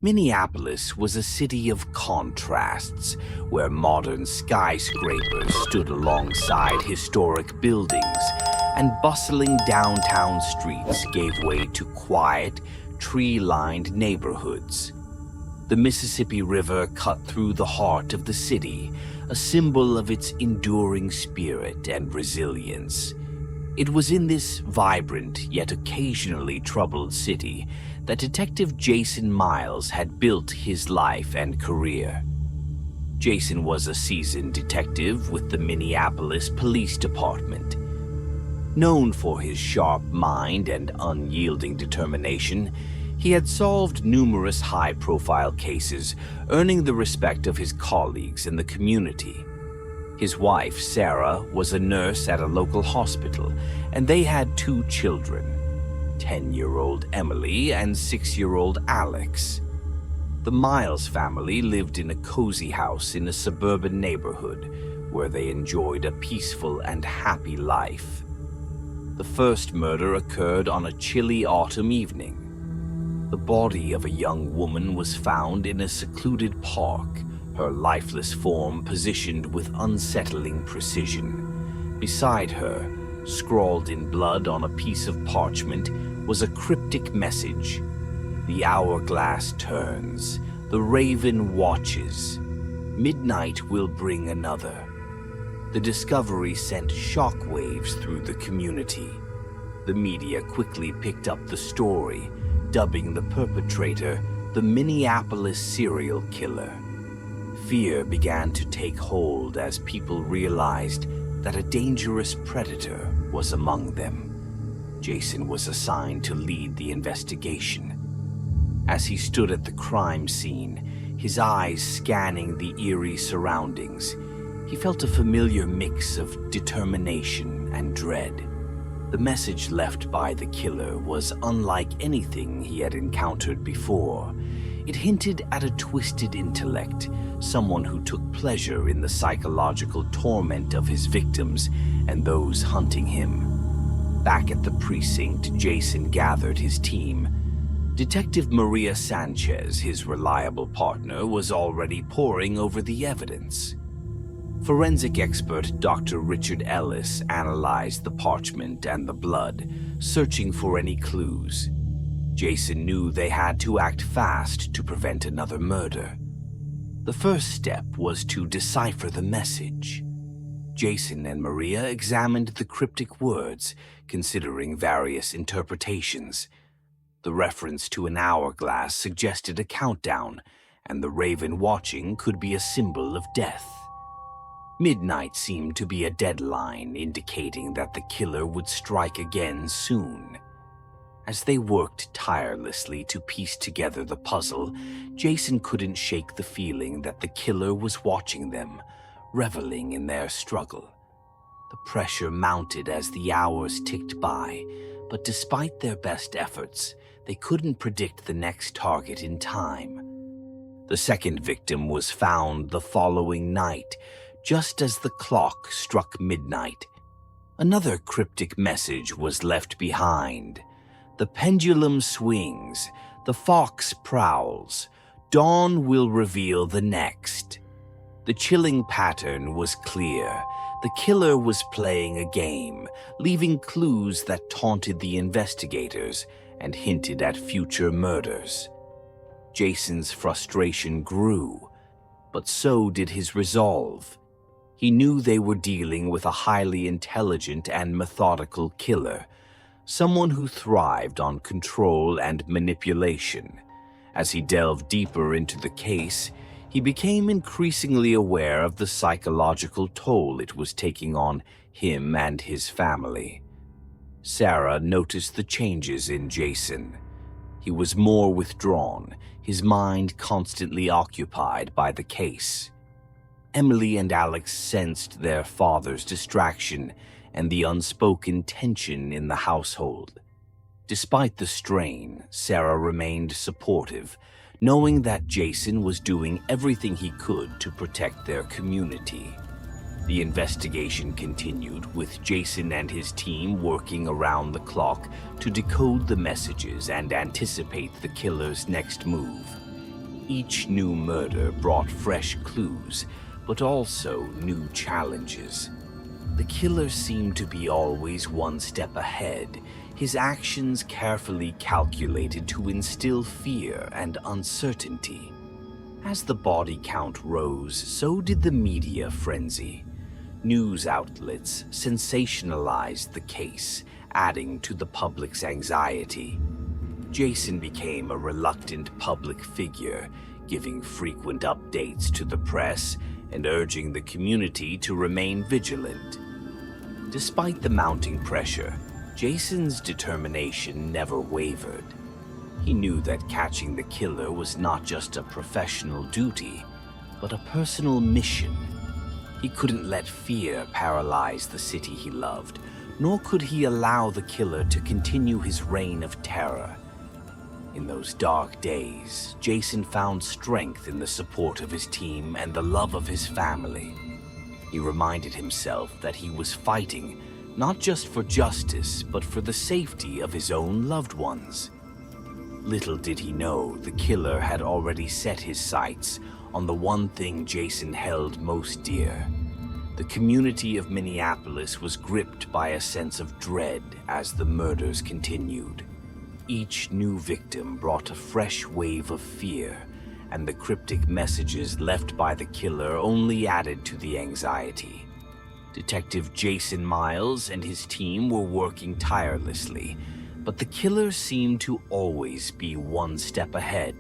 Minneapolis was a city of contrasts, where modern skyscrapers stood alongside historic buildings, and bustling downtown streets gave way to quiet, tree-lined neighborhoods. The Mississippi River cut through the heart of the city, a symbol of its enduring spirit and resilience. It was in this vibrant yet occasionally troubled city that Detective Jason Miles had built his life and career. Jason was a seasoned detective with the Minneapolis Police Department. Known for his sharp mind and unyielding determination, he had solved numerous high-profile cases, earning the respect of his colleagues in the community. His wife, Sarah, was a nurse at a local hospital, and they had 2 children, 10-year-old Emily and 6-year-old Alex. The Miles family lived in a cozy house in a suburban neighborhood where they enjoyed a peaceful and happy life. The first murder occurred on a chilly autumn evening. The body of a young woman was found in a secluded park, her lifeless form positioned with unsettling precision. Beside her, scrawled in blood on a piece of parchment, was a cryptic message. The hourglass turns, the raven watches. Midnight will bring another. The discovery sent shockwaves through the community. The media quickly picked up the story, dubbing the perpetrator the Minneapolis serial killer. Fear began to take hold as people realized that a dangerous predator was among them. Jason was assigned to lead the investigation. As he stood at the crime scene, his eyes scanning the eerie surroundings, he felt a familiar mix of determination and dread. The message left by the killer was unlike anything he had encountered before. It hinted at a twisted intellect, someone who took pleasure in the psychological torment of his victims and those hunting him. Back at the precinct, Jason gathered his team. Detective Maria Sanchez, his reliable partner, was already poring over the evidence. Forensic expert Dr. Richard Ellis analyzed the parchment and the blood, searching for any clues. Jason knew they had to act fast to prevent another murder. The first step was to decipher the message. Jason and Maria examined the cryptic words, considering various interpretations. The reference to an hourglass suggested a countdown, and the raven watching could be a symbol of death. Midnight seemed to be a deadline, indicating that the killer would strike again soon. As they worked tirelessly to piece together the puzzle, Jason couldn't shake the feeling that the killer was watching them, reveling in their struggle. The pressure mounted as the hours ticked by, but despite their best efforts, they couldn't predict the next target in time. The second victim was found the following night, just as the clock struck midnight. Another cryptic message was left behind. The pendulum swings, the fox prowls, dawn will reveal the next. The chilling pattern was clear. The killer was playing a game, leaving clues that taunted the investigators and hinted at future murders. Jason's frustration grew, but so did his resolve. He knew they were dealing with a highly intelligent and methodical killer, someone who thrived on control and manipulation. As he delved deeper into the case, he became increasingly aware of the psychological toll it was taking on him and his family. Sarah noticed the changes in Jason. He was more withdrawn, his mind constantly occupied by the case. Emily and Alex sensed their father's distraction and the unspoken tension in the household. Despite the strain, Sarah remained supportive, knowing that Jason was doing everything he could to protect their community. The investigation continued, with Jason and his team working around the clock to decode the messages and anticipate the killer's next move. Each new murder brought fresh clues, but also new challenges. The killer seemed to be always one step ahead, his actions carefully calculated to instill fear and uncertainty. As the body count rose, so did the media frenzy. News outlets sensationalized the case, adding to the public's anxiety. Jason became a reluctant public figure, giving frequent updates to the press and urging the community to remain vigilant. Despite the mounting pressure, Jason's determination never wavered. He knew that catching the killer was not just a professional duty, but a personal mission. He couldn't let fear paralyze the city he loved, nor could he allow the killer to continue his reign of terror. In those dark days, Jason found strength in the support of his team and the love of his family. He reminded himself that he was fighting not just for justice, but for the safety of his own loved ones. Little did he know the killer had already set his sights on the one thing Jason held most dear. The community of Minneapolis was gripped by a sense of dread as the murders continued. Each new victim brought a fresh wave of fear, and the cryptic messages left by the killer only added to the anxiety. Detective Jason Miles and his team were working tirelessly, but the killer seemed to always be one step ahead.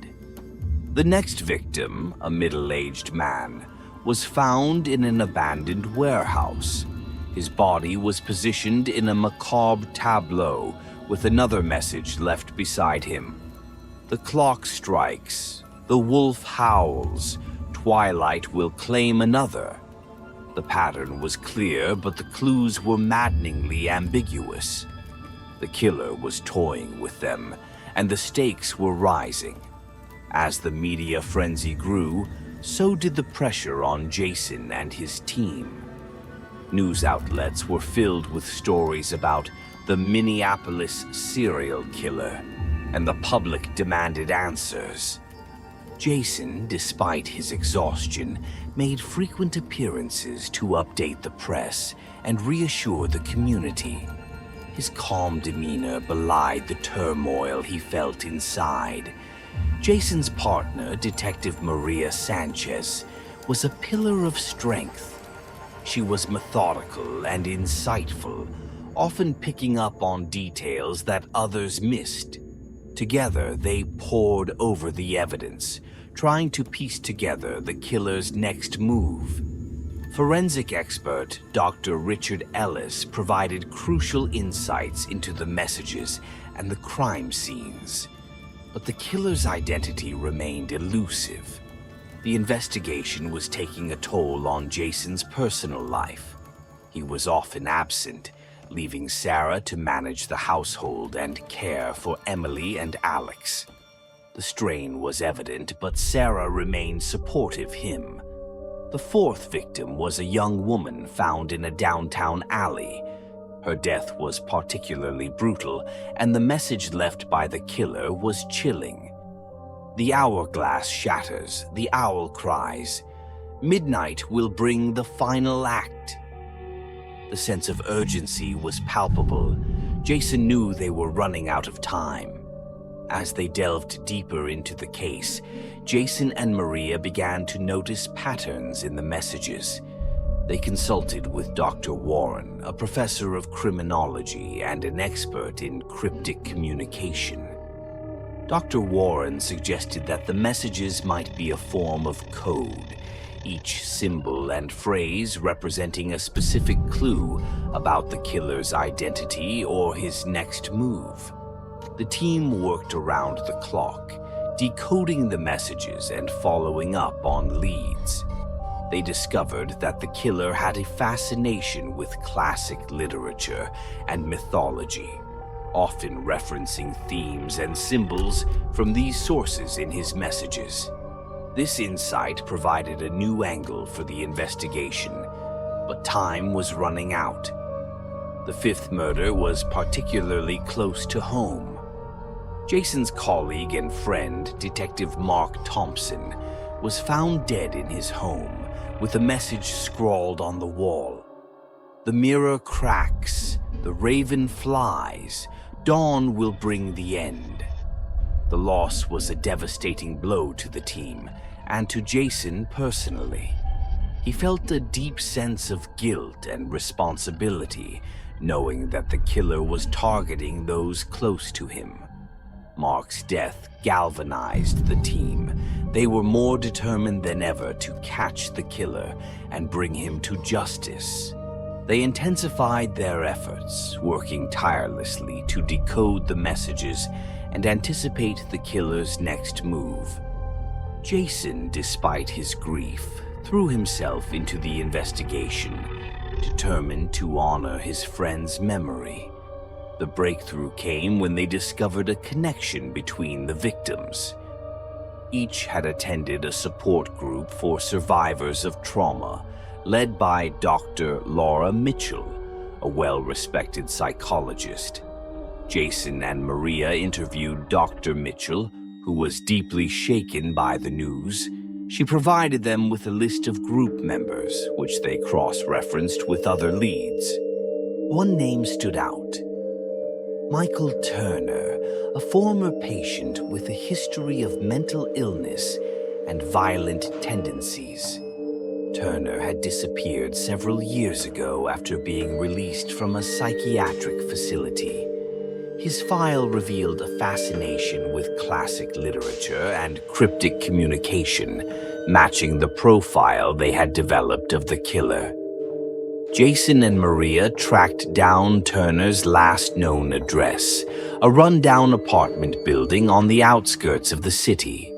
The next victim, a middle-aged man, was found in an abandoned warehouse. His body was positioned in a macabre tableau with another message left beside him. The clock strikes, the wolf howls, twilight will claim another. The pattern was clear, but the clues were maddeningly ambiguous. The killer was toying with them, and the stakes were rising. As the media frenzy grew, so did the pressure on Jason and his team. News outlets were filled with stories about the Minneapolis serial killer, and the public demanded answers. Jason, despite his exhaustion, made frequent appearances to update the press and reassure the community. His calm demeanor belied the turmoil he felt inside. Jason's partner, Detective Maria Sanchez, was a pillar of strength. She was methodical and insightful, often picking up on details that others missed. Together, they pored over the evidence, trying to piece together the killer's next move. Forensic expert Dr. Richard Ellis provided crucial insights into the messages and the crime scenes. But the killer's identity remained elusive. The investigation was taking a toll on Jason's personal life. He was often absent, leaving Sarah to manage the household and care for Emily and Alex. The strain was evident, but Sarah remained supportive of him. The fourth victim was a young woman found in a downtown alley. Her death was particularly brutal, and the message left by the killer was chilling. The hourglass shatters, the owl cries, "Midnight will bring the final act." The sense of urgency was palpable. Jason knew they were running out of time. As they delved deeper into the case, Jason and Maria began to notice patterns in the messages. They consulted with Dr. Warren, a professor of criminology and an expert in cryptic communication. Dr. Warren suggested that the messages might be a form of code, each symbol and phrase representing a specific clue about the killer's identity or his next move. The team worked around the clock, decoding the messages and following up on leads. They discovered that the killer had a fascination with classic literature and mythology, often referencing themes and symbols from these sources in his messages. This insight provided a new angle for the investigation, but time was running out. The fifth murder was particularly close to home. Jason's colleague and friend, Detective Mark Thompson, was found dead in his home with a message scrawled on the wall. "The mirror cracks, the raven flies, dawn will bring the end." The loss was a devastating blow to the team and to Jason personally. He felt a deep sense of guilt and responsibility, knowing that the killer was targeting those close to him. Mark's death galvanized the team. They were more determined than ever to catch the killer and bring him to justice. They intensified their efforts, working tirelessly to decode the messages and anticipate the killer's next move. Jason, despite his grief, threw himself into the investigation, determined to honor his friend's memory. The breakthrough came when they discovered a connection between the victims. Each had attended a support group for survivors of trauma, led by Dr. Laura Mitchell, a well-respected psychologist. Jason and Maria interviewed Dr. Mitchell, who was deeply shaken by the news. She provided them with a list of group members, which they cross-referenced with other leads. One name stood out: Michael Turner, a former patient with a history of mental illness and violent tendencies. Turner had disappeared several years ago after being released from a psychiatric facility. His file revealed a fascination with classic literature and cryptic communication, matching the profile they had developed of the killer. Jason and Maria tracked down Turner's last known address, a rundown apartment building on the outskirts of the city.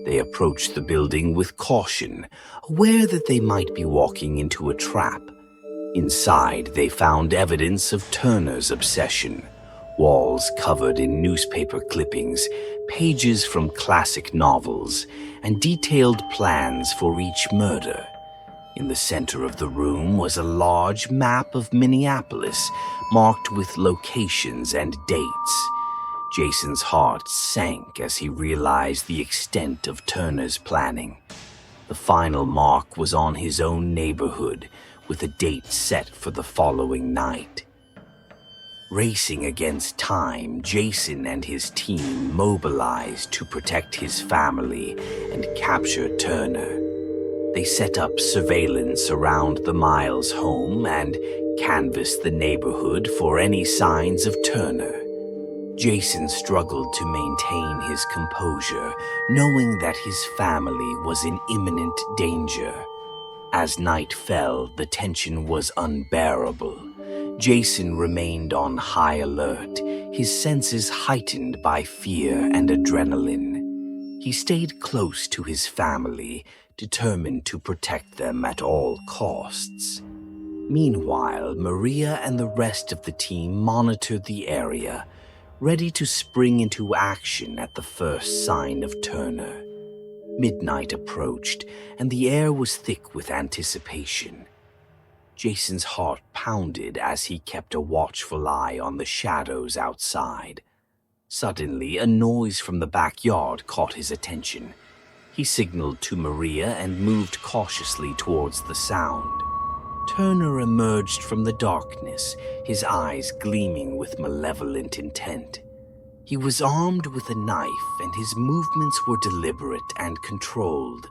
They approached the building with caution, aware that they might be walking into a trap. Inside, they found evidence of Turner's obsession: walls covered in newspaper clippings, pages from classic novels, and detailed plans for each murder. In the center of the room was a large map of Minneapolis, marked with locations and dates. Jason's heart sank as he realized the extent of Turner's planning. The final mark was on his own neighborhood, with a date set for the following night. Racing against time, Jason and his team mobilized to protect his family and capture Turner. They set up surveillance around the Miles home and canvassed the neighborhood for any signs of Turner. Jason struggled to maintain his composure, knowing that his family was in imminent danger. As night fell, the tension was unbearable. Jason remained on high alert, his senses heightened by fear and adrenaline. He stayed close to his family, determined to protect them at all costs. Meanwhile, Maria and the rest of the team monitored the area, ready to spring into action at the first sign of Turner. Midnight approached, and the air was thick with anticipation. Jason's heart pounded as he kept a watchful eye on the shadows outside. Suddenly, a noise from the backyard caught his attention. He signaled to Maria and moved cautiously towards the sound. Turner emerged from the darkness, his eyes gleaming with malevolent intent. He was armed with a knife, and his movements were deliberate and controlled.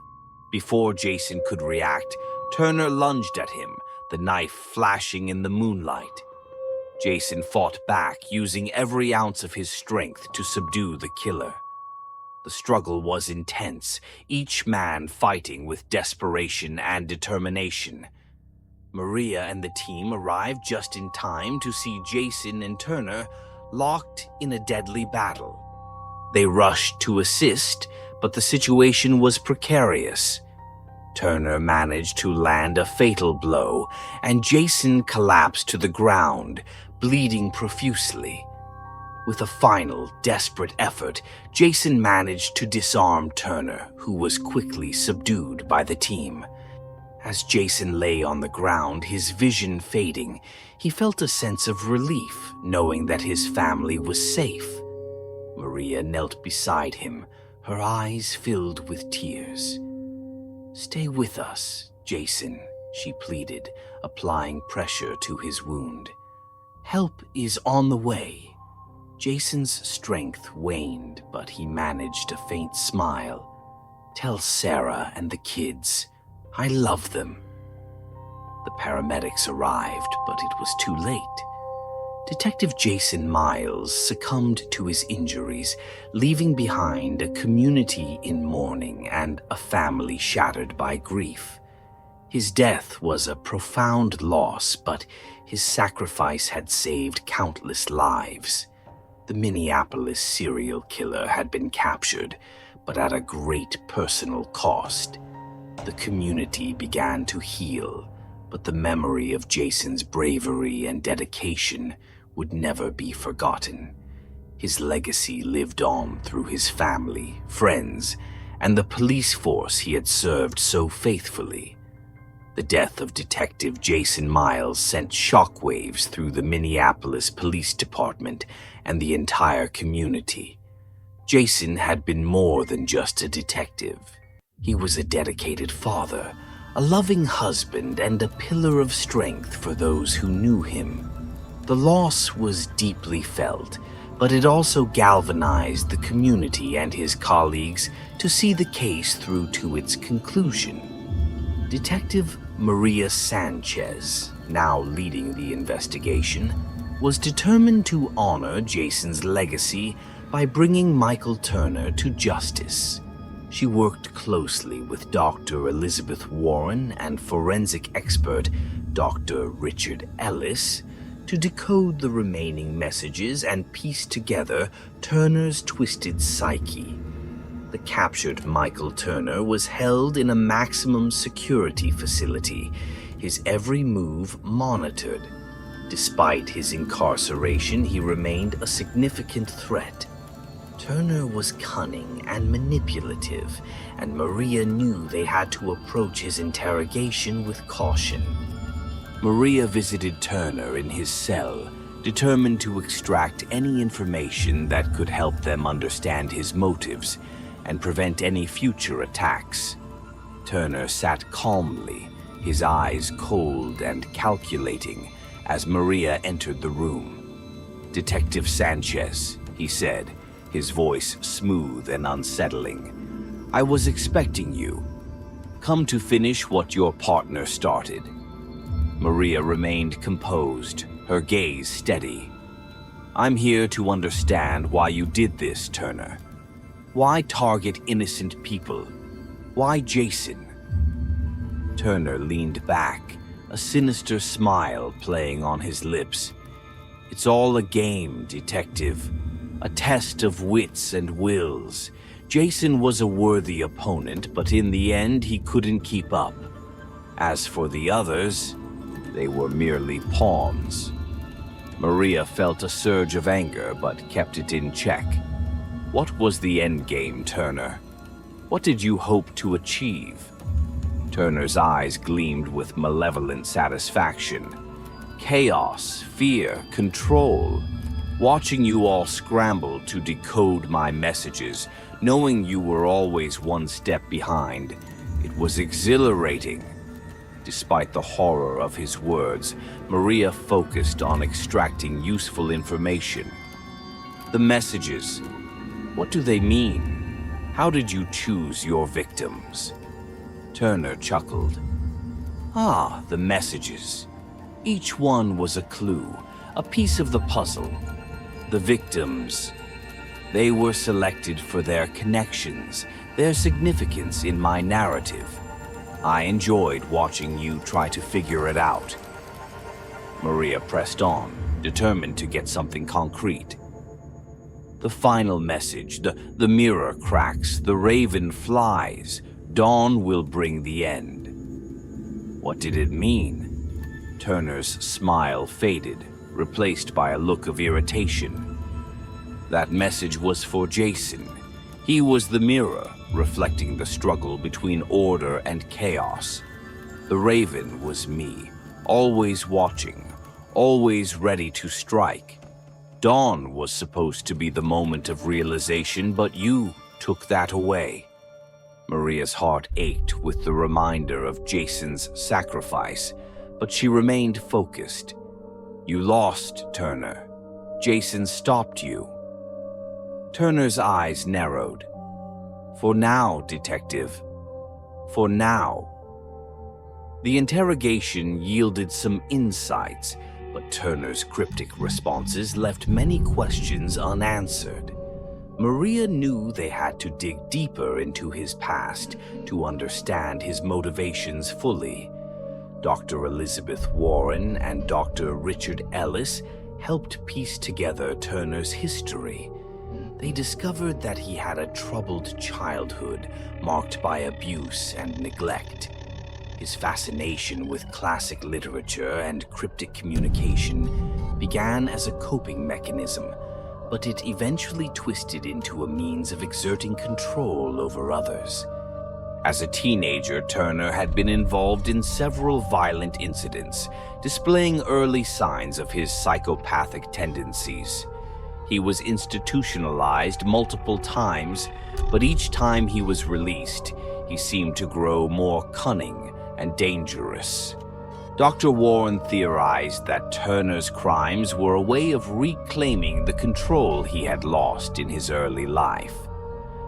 Before Jason could react, Turner lunged at him, the knife flashing in the moonlight. Jason fought back, using every ounce of his strength to subdue the killer. The struggle was intense, each man fighting with desperation and determination. Maria and the team arrived just in time to see Jason and Turner locked in a deadly battle. They rushed to assist, but the situation was precarious. Turner managed to land a fatal blow, and Jason collapsed to the ground, bleeding profusely. With a final, desperate effort, Jason managed to disarm Turner, who was quickly subdued by the team. As Jason lay on the ground, his vision fading, he felt a sense of relief, knowing that his family was safe. Maria knelt beside him, her eyes filled with tears. "Stay with us, Jason," she pleaded, applying pressure to his wound. "Help is on the way." Jason's strength waned, but he managed a faint smile. "Tell Sarah and the kids, I love them." The paramedics arrived, but it was too late. Detective Jason Miles succumbed to his injuries, leaving behind a community in mourning and a family shattered by grief. His death was a profound loss, but his sacrifice had saved countless lives. The Minneapolis serial killer had been captured, but at a great personal cost. The community began to heal, but the memory of Jason's bravery and dedication would never be forgotten. His legacy lived on through his family, friends, and the police force he had served so faithfully. The death of Detective Jason Miles sent shockwaves through the Minneapolis Police Department and the entire community. Jason had been more than just a detective. He was a dedicated father, a loving husband, and a pillar of strength for those who knew him. The loss was deeply felt, but it also galvanized the community and his colleagues to see the case through to its conclusion. Detective Maria Sanchez, now leading the investigation, was determined to honor Jason's legacy by bringing Michael Turner to justice. She worked closely with Dr. Elizabeth Warren and forensic expert Dr. Richard Ellis to decode the remaining messages and piece together Turner's twisted psyche. The captured Michael Turner was held in a maximum security facility, his every move monitored. Despite his incarceration, he remained a significant threat. Turner was cunning and manipulative, and Maria knew they had to approach his interrogation with caution. Maria visited Turner in his cell, determined to extract any information that could help them understand his motives and prevent any future attacks. Turner sat calmly, his eyes cold and calculating, as Maria entered the room. "Detective Sanchez," he said, his voice smooth and unsettling. "I was expecting you. Come to finish what your partner started." Maria remained composed, her gaze steady. "I'm here to understand why you did this, Turner. Why target innocent people? Why Jason?" Turner leaned back, a sinister smile playing on his lips. "It's all a game, Detective. A test of wits and wills. Jason was a worthy opponent, but in the end he couldn't keep up. As for the others, they were merely pawns." Maria felt a surge of anger, but kept it in check. "What was the end game, Turner? What did you hope to achieve?" Turner's eyes gleamed with malevolent satisfaction. "Chaos, fear, control. Watching you all scramble to decode my messages, knowing you were always one step behind, it was exhilarating." Despite the horror of his words, Maria focused on extracting useful information. "The messages, what do they mean? How did you choose your victims?" Turner chuckled. "Ah, the messages. Each one was a clue, a piece of the puzzle. The victims, they were selected for their connections, their significance in my narrative. I enjoyed watching you try to figure it out." Maria pressed on, determined to get something concrete. "The final message, the mirror cracks, the raven flies. Dawn will bring the end." What did it mean? Turner's smile faded, replaced by a look of irritation. That message was for Jason. He was the mirror, reflecting the struggle between order and chaos. The raven was me, always watching, always ready to strike. Dawn was supposed to be the moment of realization, but you took that away. Maria's heart ached with the reminder of Jason's sacrifice, but she remained focused. You lost, Turner. Jason stopped you. Turner's eyes narrowed. For now, Detective. For now. The interrogation yielded some insights, but Turner's cryptic responses left many questions unanswered. Maria knew they had to dig deeper into his past to understand his motivations fully. Dr. Elizabeth Warren and Dr. Richard Ellis helped piece together Turner's history. They discovered that he had a troubled childhood marked by abuse and neglect. His fascination with classic literature and cryptic communication began as a coping mechanism, but it eventually twisted into a means of exerting control over others. As a teenager, Turner had been involved in several violent incidents, displaying early signs of his psychopathic tendencies. He was institutionalized multiple times, but each time he was released, he seemed to grow more cunning and dangerous. Dr. Warren theorized that Turner's crimes were a way of reclaiming the control he had lost in his early life.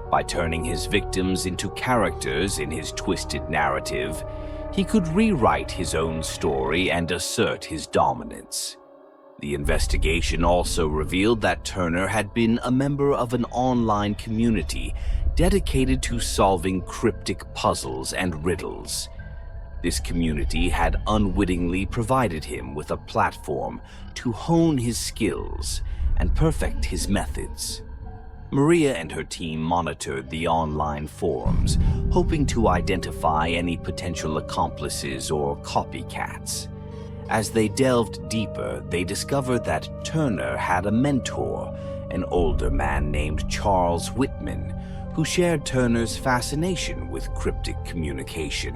By turning his victims into characters in his twisted narrative, he could rewrite his own story and assert his dominance. The investigation also revealed that Turner had been a member of an online community dedicated to solving cryptic puzzles and riddles. This community had unwittingly provided him with a platform to hone his skills and perfect his methods. Maria and her team monitored the online forums, hoping to identify any potential accomplices or copycats. As they delved deeper, they discovered that Turner had a mentor, an older man named Charles Whitman, who shared Turner's fascination with cryptic communication.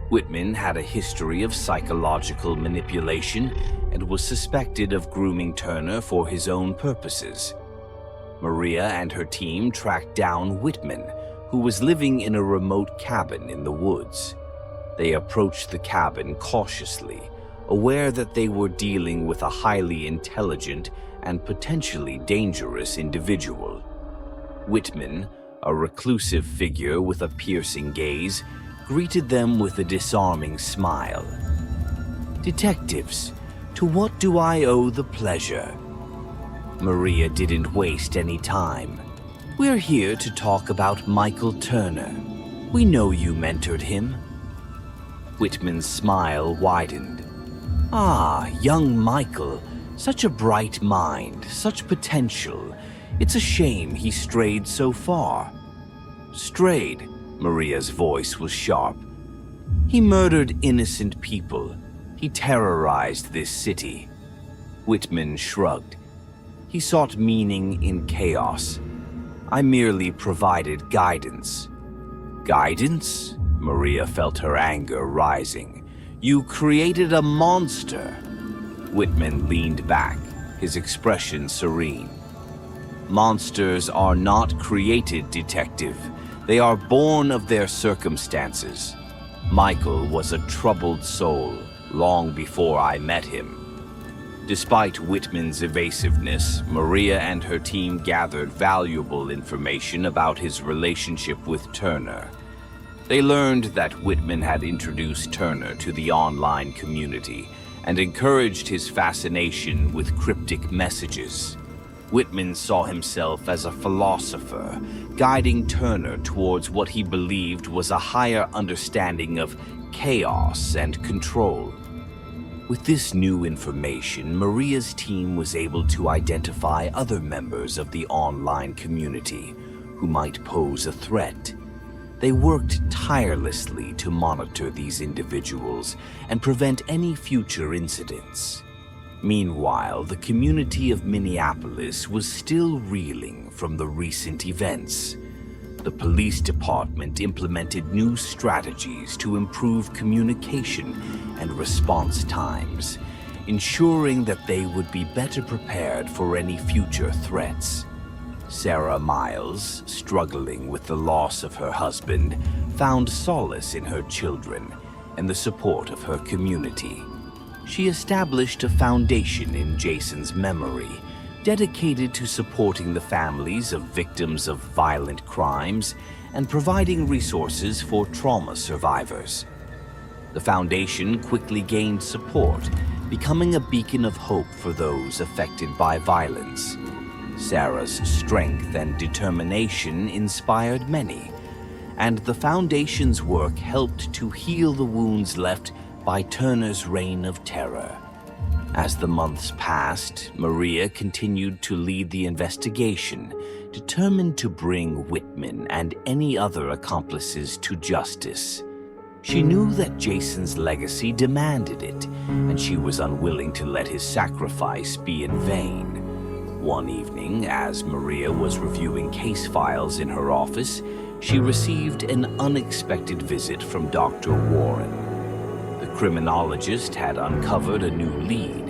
Whitman had a history of psychological manipulation and was suspected of grooming Turner for his own purposes. Maria and her team tracked down Whitman, who was living in a remote cabin in the woods. They approached the cabin cautiously, aware that they were dealing with a highly intelligent and potentially dangerous individual. Whitman, a reclusive figure with a piercing gaze, greeted them with a disarming smile. "Detectives, to what do I owe the pleasure?" Maria didn't waste any time. "We're here to talk about Michael Turner. We know you mentored him." Whitman's smile widened. "Ah, young Michael, such a bright mind, such potential. It's a shame he strayed so far." "Strayed?" Maria's voice was sharp. "He murdered innocent people. He terrorized this city." Whitman shrugged. "He sought meaning in chaos. I merely provided guidance." "Guidance?" Maria felt her anger rising. "You created a monster." Whitman leaned back, his expression serene. "Monsters are not created, Detective. They are born of their circumstances. Michael was a troubled soul long before I met him." Despite Whitman's evasiveness, Maria and her team gathered valuable information about his relationship with Turner. They learned that Whitman had introduced Turner to the online community and encouraged his fascination with cryptic messages. Whitman saw himself as a philosopher, guiding Turner towards what he believed was a higher understanding of chaos and control. With this new information, Maria's team was able to identify other members of the online community who might pose a threat. They worked tirelessly to monitor these individuals and prevent any future incidents. Meanwhile, the community of Minneapolis was still reeling from the recent events. The police department implemented new strategies to improve communication and response times, ensuring that they would be better prepared for any future threats. Sarah Miles, struggling with the loss of her husband, found solace in her children and the support of her community. She established a foundation in Jason's memory, dedicated to supporting the families of victims of violent crimes and providing resources for trauma survivors. The foundation quickly gained support, becoming a beacon of hope for those affected by violence. Sarah's strength and determination inspired many, and the foundation's work helped to heal the wounds left by Turner's reign of terror. As the months passed, Maria continued to lead the investigation, determined to bring Whitman and any other accomplices to justice. She knew that Jason's legacy demanded it, and she was unwilling to let his sacrifice be in vain. One evening, as Maria was reviewing case files in her office, she received an unexpected visit from Dr. Warren. The criminologist had uncovered a new lead,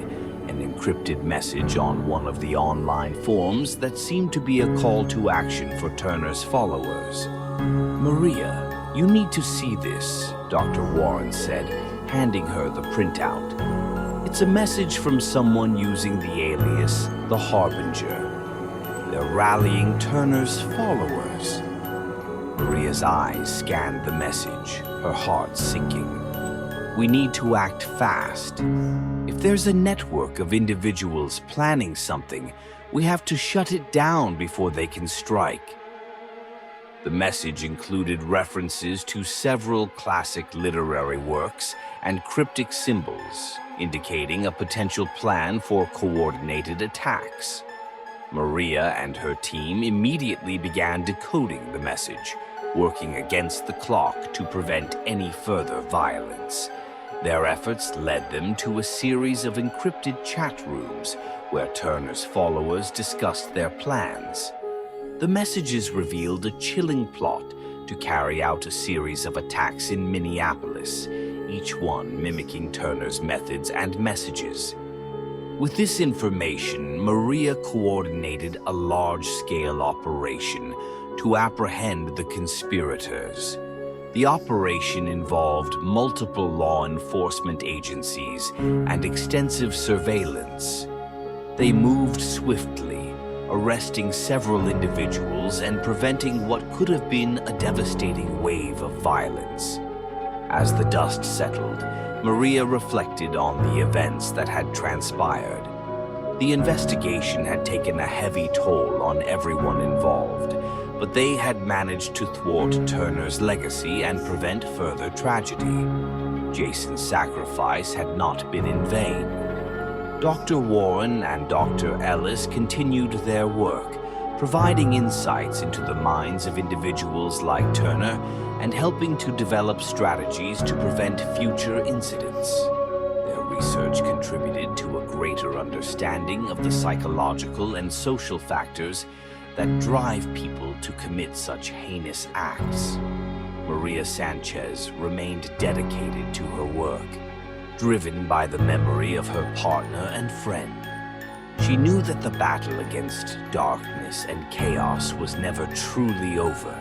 an encrypted message on one of the online forums that seemed to be a call to action for Turner's followers. "Maria, you need to see this," Dr. Warren said, handing her the printout. "It's a message from someone using the alias The Harbinger. They're rallying Turner's followers." Maria's eyes scanned the message, her heart sinking. "We need to act fast. If there's a network of individuals planning something, we have to shut it down before they can strike." The message included references to several classic literary works and cryptic symbols, indicating a potential plan for coordinated attacks. Maria and her team immediately began decoding the message, working against the clock to prevent any further violence. Their efforts led them to a series of encrypted chat rooms where Turner's followers discussed their plans. The messages revealed a chilling plot to carry out a series of attacks in Minneapolis, each one mimicking Turner's methods and messages. With this information, Maria coordinated a large-scale operation to apprehend the conspirators. The operation involved multiple law enforcement agencies and extensive surveillance. They moved swiftly, arresting several individuals and preventing what could have been a devastating wave of violence. As the dust settled, Maria reflected on the events that had transpired. The investigation had taken a heavy toll on everyone involved, but they had managed to thwart Turner's legacy and prevent further tragedy. Jason's sacrifice had not been in vain. Dr. Warren and Dr. Ellis continued their work, providing insights into the minds of individuals like Turner and helping to develop strategies to prevent future incidents. Their research contributed to a greater understanding of the psychological and social factors that drive people to commit such heinous acts. Maria Sanchez remained dedicated to her work, driven by the memory of her partner and friend. She knew that the battle against darkness and chaos was never truly over,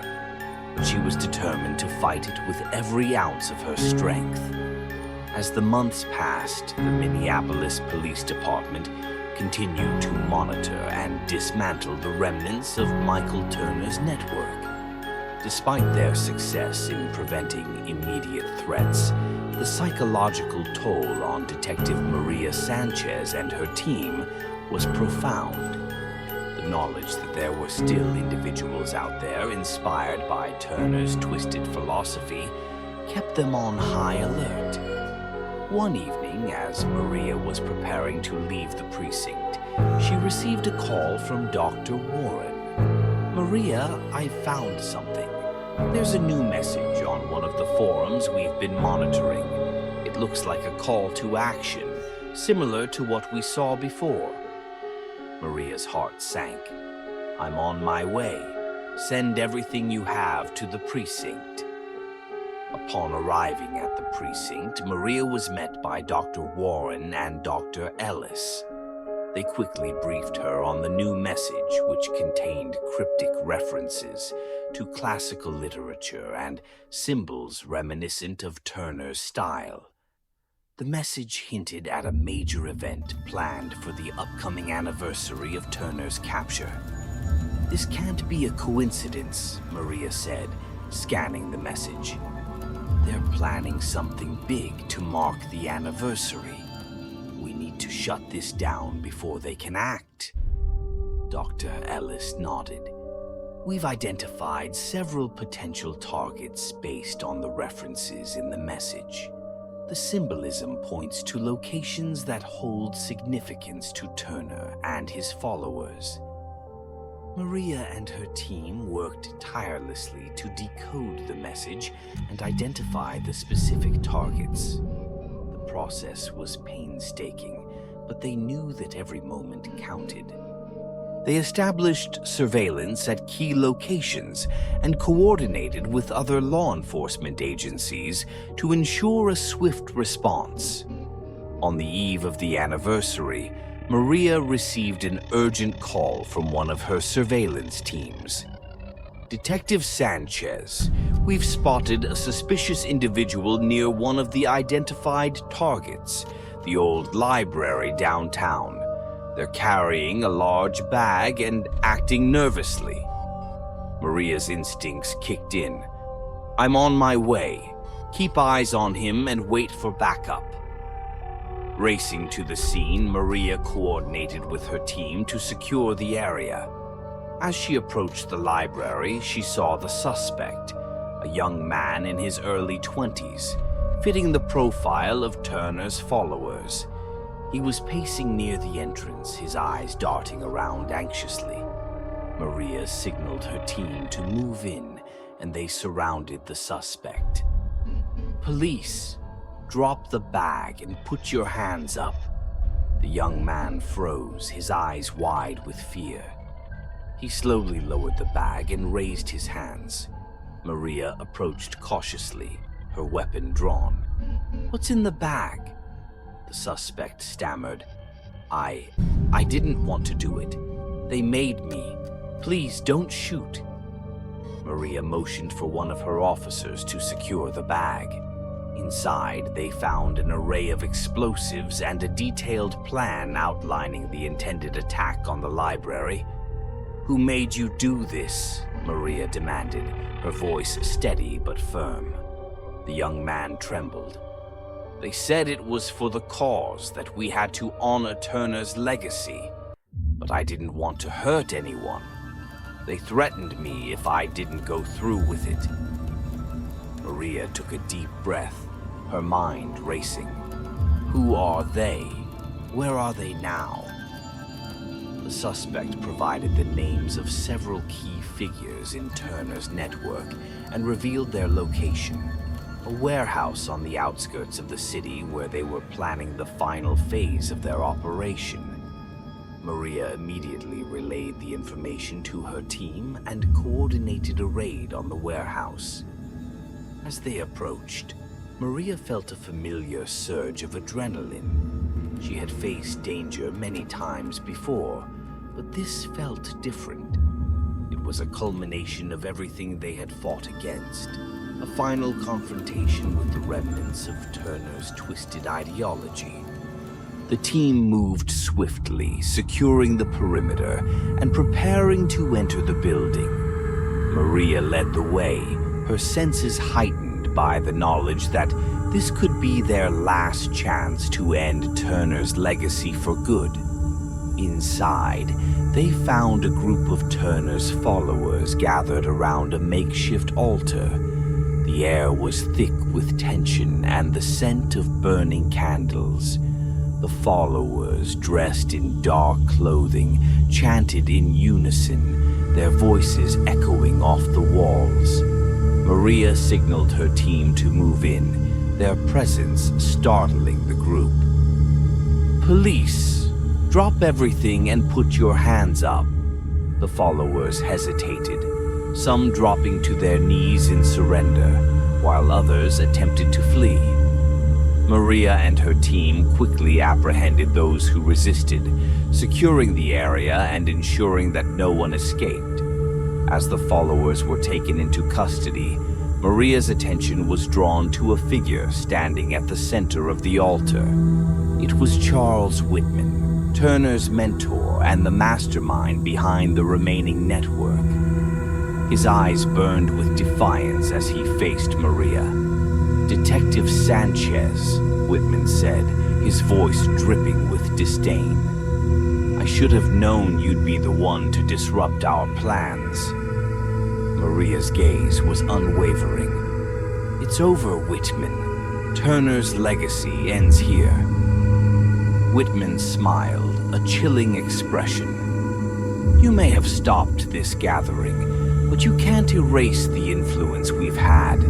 but she was determined to fight it with every ounce of her strength. As the months passed, the Minneapolis Police Department continued to monitor and dismantle the remnants of Michael Turner's network. Despite their success in preventing immediate threats, the psychological toll on Detective Maria Sanchez and her team was profound. The knowledge that there were still individuals out there inspired by Turner's twisted philosophy kept them on high alert. One evening, as Maria was preparing to leave the precinct, she received a call from Dr. Warren. "Maria, I found something. There's a new message on one of the forums we've been monitoring. It looks like a call to action, similar to what we saw before." Maria's heart sank. "I'm on my way. Send everything you have to the precinct." Upon arriving at the precinct, Maria was met by Dr. Warren and Dr. Ellis. They quickly briefed her on the new message, which contained cryptic references to classical literature and symbols reminiscent of Turner's style. The message hinted at a major event planned for the upcoming anniversary of Turner's capture. "This can't be a coincidence," Maria said, scanning the message. "They're planning something big to mark the anniversary. We need to shut this down before they can act." Dr. Ellis nodded. "We've identified several potential targets based on the references in the message. The symbolism points to locations that hold significance to Turner and his followers." Maria and her team worked tirelessly to decode the message and identify the specific targets. The process was painstaking, but they knew that every moment counted. They established surveillance at key locations and coordinated with other law enforcement agencies to ensure a swift response. On the eve of the anniversary, Maria received an urgent call from one of her surveillance teams. "Detective Sanchez, we've spotted a suspicious individual near one of the identified targets, the old library downtown. They're carrying a large bag and acting nervously." Maria's instincts kicked in. "I'm on my way. Keep eyes on him and wait for backup." Racing to the scene, Maria coordinated with her team to secure the area. As she approached the library, she saw the suspect, a young man in his early 20s, fitting the profile of Turner's followers. He was pacing near the entrance, his eyes darting around anxiously. Maria signaled her team to move in, and they surrounded the suspect. "Police, drop the bag and put your hands up." The young man froze, his eyes wide with fear. He slowly lowered the bag and raised his hands. Maria approached cautiously, her weapon drawn. "What's in the bag?" The suspect stammered. I didn't want to do it. They made me. Please don't shoot." Maria motioned for one of her officers to secure the bag. Inside, they found an array of explosives and a detailed plan outlining the intended attack on the library. "Who made you do this?" Maria demanded, her voice steady but firm. The young man trembled. "They said it was for the cause, that we had to honor Turner's legacy. But I didn't want to hurt anyone. They threatened me if I didn't go through with it." Maria took a deep breath, her mind racing. Who are they? Where are they now? The suspect provided the names of several key figures in Turner's network and revealed their location. A warehouse on the outskirts of the city where they were planning the final phase of their operation. Maria immediately relayed the information to her team and coordinated a raid on the warehouse. As they approached, Maria felt a familiar surge of adrenaline. She had faced danger many times before, but this felt different. It was a culmination of everything they had fought against, a final confrontation with the remnants of Turner's twisted ideology. The team moved swiftly, securing the perimeter and preparing to enter the building. Maria led the way, her senses heightened by the knowledge that this could be their last chance to end Turner's legacy for good. Inside, they found a group of Turner's followers gathered around a makeshift altar. The air was thick with tension and the scent of burning candles. The followers, dressed in dark clothing, chanted in unison, their voices echoing off the walls. Maria signaled her team to move in, their presence startling the group. "Police, drop everything and put your hands up." The followers hesitated, some dropping to their knees in surrender. while others attempted to flee. Maria and her team quickly apprehended those who resisted, securing the area and ensuring that no one escaped. As the followers were taken into custody, Maria's attention was drawn to a figure standing at the center of the altar. It was Charles Whitman, Turner's mentor and the mastermind behind the remaining network. His eyes burned with defiance as he faced Maria. "Detective Sanchez," Whitman said, his voice dripping with disdain. "I should have known you'd be the one to disrupt our plans." Maria's gaze was unwavering. "It's over, Whitman. Turner's legacy ends here." Whitman smiled, a chilling expression. "You may have stopped this gathering, but you can't erase the influence we've had.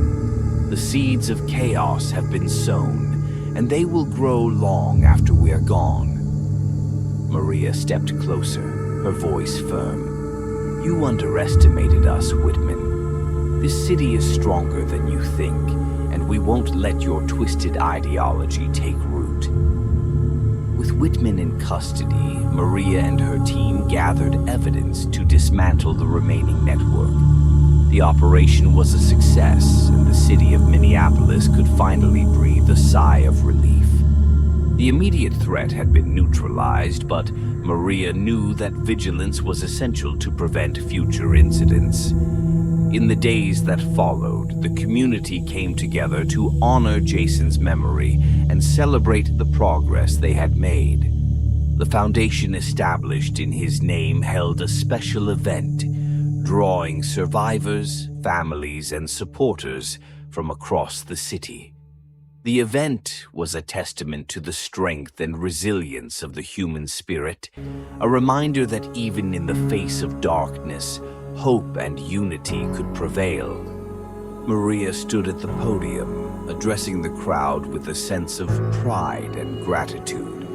The seeds of chaos have been sown, and they will grow long after we are gone." Maria stepped closer, her voice firm. "You underestimated us, Whitman. This city is stronger than you think, and we won't let your twisted ideology take root." With Whitman in custody, Maria and her team gathered evidence to dismantle the remaining network. The operation was a success, and the city of Minneapolis could finally breathe a sigh of relief. The immediate threat had been neutralized, but Maria knew that vigilance was essential to prevent future incidents. In the days that followed, the community came together to honor Jason's memory and celebrate the progress they had made. The foundation established in his name held a special event, drawing survivors, families, and supporters from across the city. The event was a testament to the strength and resilience of the human spirit, a reminder that even in the face of darkness, hope and unity could prevail. Maria stood at the podium, addressing the crowd with a sense of pride and gratitude.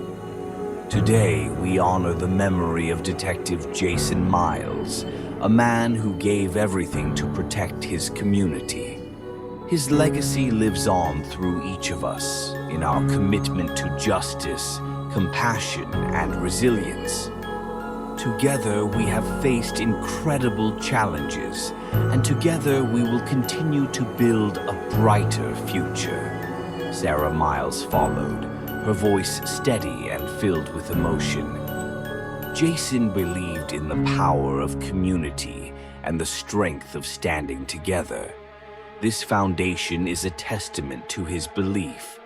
"Today, we honor the memory of Detective Jason Miles, a man who gave everything to protect his community. His legacy lives on through each of us in our commitment to justice, compassion, and resilience. Together, we have faced incredible challenges, and together we will continue to build a brighter future." Sarah Miles followed, her voice steady and filled with emotion. Jason believed in the power of community and the strength of standing together. This foundation is a testament to his belief,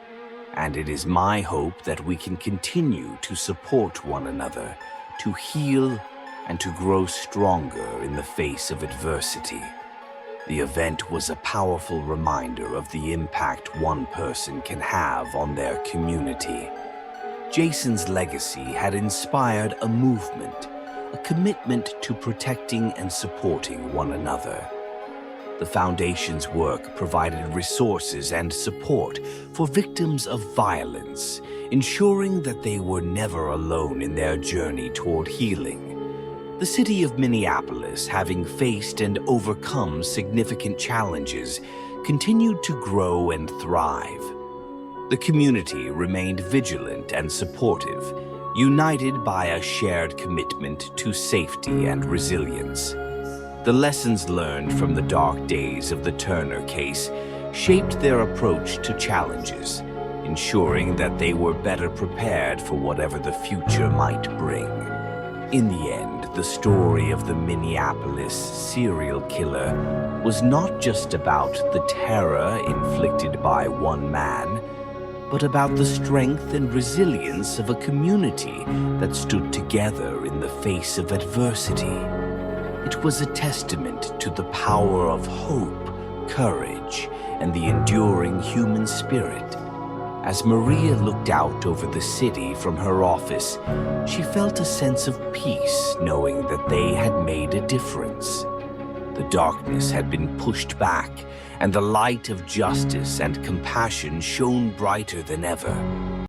and it is my hope that we can continue to support one another, to heal, and to grow stronger in the face of adversity. The event was a powerful reminder of the impact one person can have on their community. Jason's legacy had inspired a movement, a commitment to protecting and supporting one another. The Foundation's work provided resources and support for victims of violence, ensuring that they were never alone in their journey toward healing. The city of Minneapolis, having faced and overcome significant challenges, continued to grow and thrive. The community remained vigilant and supportive, united by a shared commitment to safety and resilience. The lessons learned from the dark days of the Turner case shaped their approach to challenges, ensuring that they were better prepared for whatever the future might bring. In the end, the story of the Minneapolis serial killer was not just about the terror inflicted by one man, but about the strength and resilience of a community that stood together in the face of adversity. It was a testament to the power of hope, courage, and the enduring human spirit. As Maria looked out over the city from her office, she felt a sense of peace knowing that they had made a difference. The darkness had been pushed back, and the light of justice and compassion shone brighter than ever.